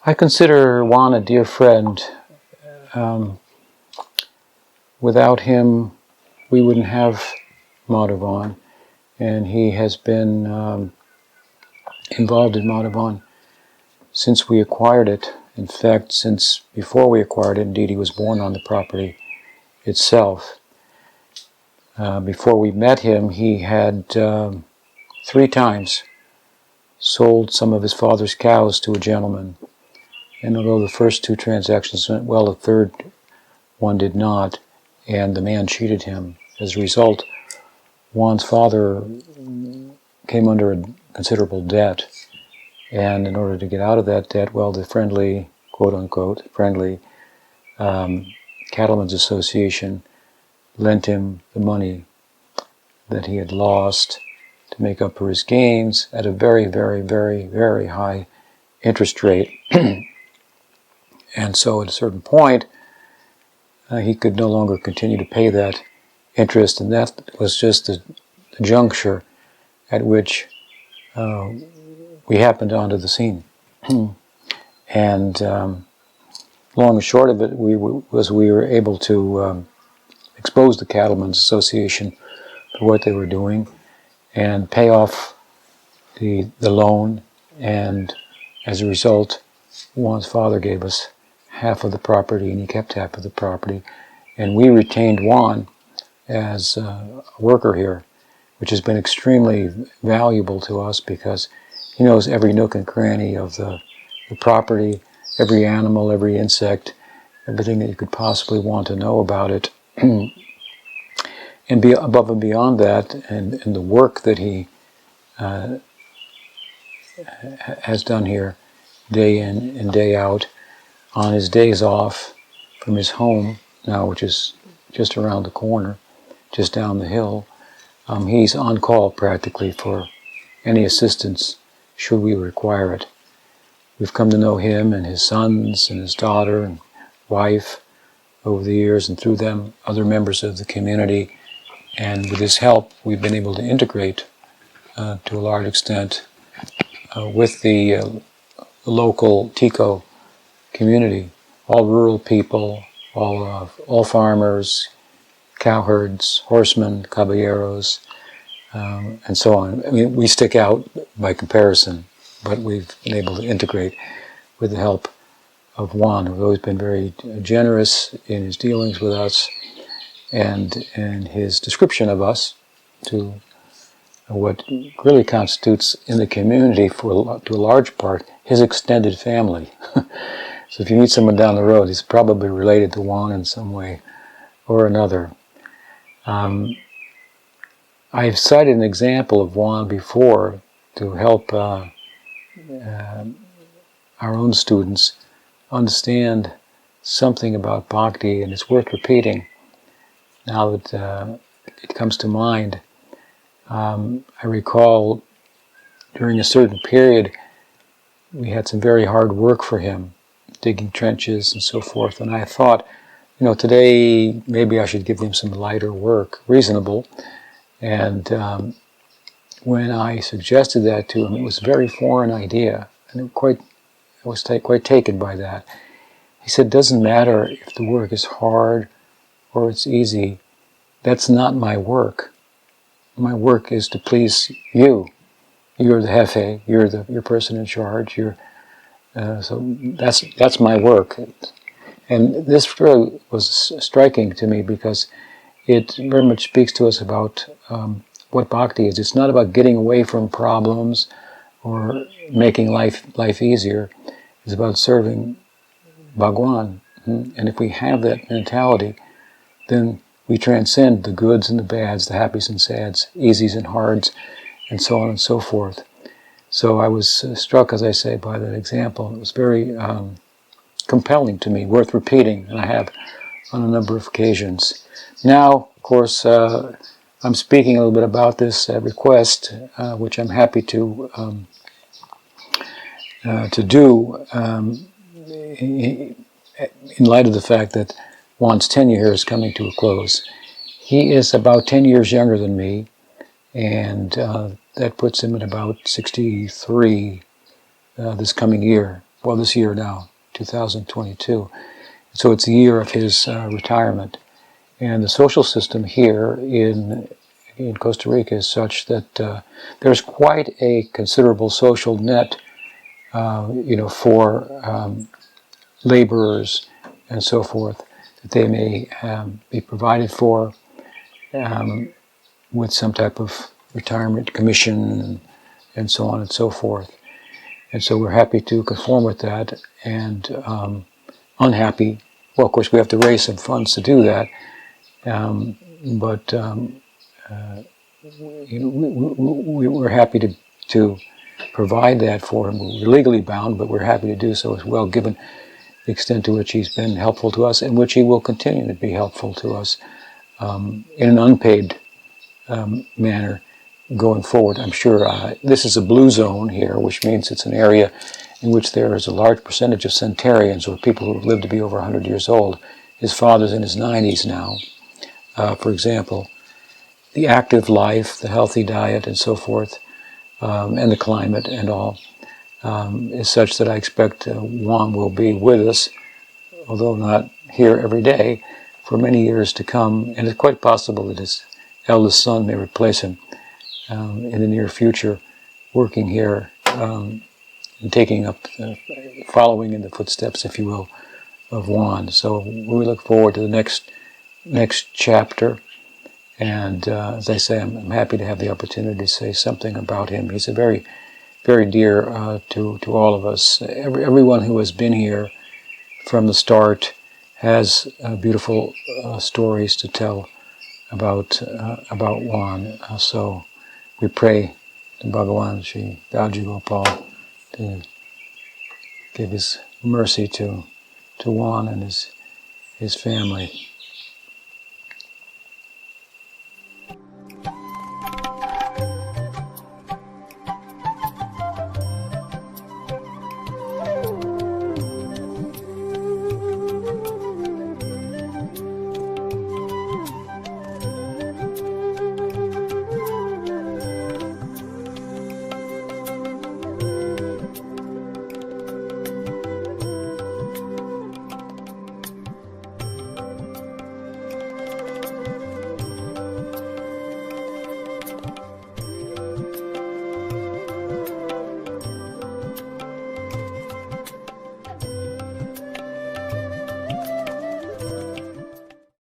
I consider Juan a dear friend. Without him, we wouldn't have Madhuvan, and he has been involved in Madhuvan since we acquired it. In fact, since before we acquired it, indeed, he was born on the property itself. Before we met him, he had 3 times sold some of his father's cows to a gentleman. And although the first 2 transactions went well, the third one did not, and the man cheated him. As a result, Juan's father came under a considerable debt, and in order to get out of that debt, well, the friendly, quote-unquote, friendly Cattlemen's Association lent him the money that he had lost to make up for his gains at a very, very, very, very high interest rate. And so at a certain point, he could no longer continue to pay that interest, and that was just the juncture at which we happened onto the scene. And long and short of it we were able to expose the Cattlemen's Association for what they were doing and pay off the loan, and as a result, Juan's father gave us half of the property, and he kept half of the property, and we retained Juan as a worker here, which has been extremely valuable to us because he knows every nook and cranny of the property, every animal, every insect, everything that you could possibly want to know about it. And above and beyond that, and the work that he has done here day in and day out, on his days off from his home now, which is just around the corner, just down the hill, he's on call practically for any assistance should we require it. We've come to know him and his sons and his daughter and wife over the years, and through them other members of the community, and with his help we've been able to integrate to a large extent with the local Tico community, all rural people, all farmers, cowherds, horsemen, caballeros, and so on. I mean, we stick out by comparison, but we've been able to integrate with the help of Juan, who's always been very generous in his dealings with us and in his description of us to what really constitutes in the community, to a large part, his extended family. So if you meet someone down the road, he's probably related to Juan in some way or another. I've cited an example of Juan before to help our own students understand something about bhakti, and it's worth repeating now that it comes to mind. I recall during a certain period we had some very hard work for him, digging trenches and so forth, and I thought, today maybe I should give him some lighter work, reasonable. And when I suggested that to him, it was a very foreign idea, and I was quite taken by that. He said, "Doesn't matter if the work is hard or it's easy. That's not my work. My work is to please you. You're the jefe. You're your person in charge. So that's my work." And this really was striking to me because it very much speaks to us about what bhakti is. It's not about getting away from problems or making life easier. It's about serving Bhagwan. And if we have that mentality, then we transcend the goods and the bads, the happies and sads, easies and hards, and so on and so forth. So I was struck, as I say, by that example. It was very compelling to me, worth repeating, and I have on a number of occasions. Now, of course, I'm speaking a little bit about this request, which I'm happy to do in light of the fact that Juan's tenure here is coming to a close. He is about 10 years younger than me, and that puts him at about 63 this coming year, this year now, 2022. So it's the year of his retirement. And the social system here in Costa Rica is such that there's quite a considerable social net, for laborers and so forth, that they may be provided for with some type of retirement commission and so on and so forth. And so we're happy to conform with that, and unhappy, well, of course we have to raise some funds to do that, but we're happy to provide that for him. We're legally bound, but we're happy to do so as well, given the extent to which he's been helpful to us, and which he will continue to be helpful to us in an unpaid manner going forward. I'm sure this is a blue zone here, which means it's an area in which there is a large percentage of centenarians, or people who have lived to be over 100 years old. His father's in his 90s now, for example. The active life, the healthy diet, and so forth, and the climate and all, is such that I expect Juan will be with us, although not here every day, for many years to come. And it's quite possible that his eldest son may replace him in the near future, working here and taking up, following in the footsteps, if you will, of Juan. So we look forward to the next chapter. And as I say, I'm happy to have the opportunity to say something about him. He's a very, very dear to all of us. Everyone who has been here from the start has beautiful stories to tell about Juan. So we pray to Bhagavan Sri Dauji Gopala to give his mercy to Juan and his family.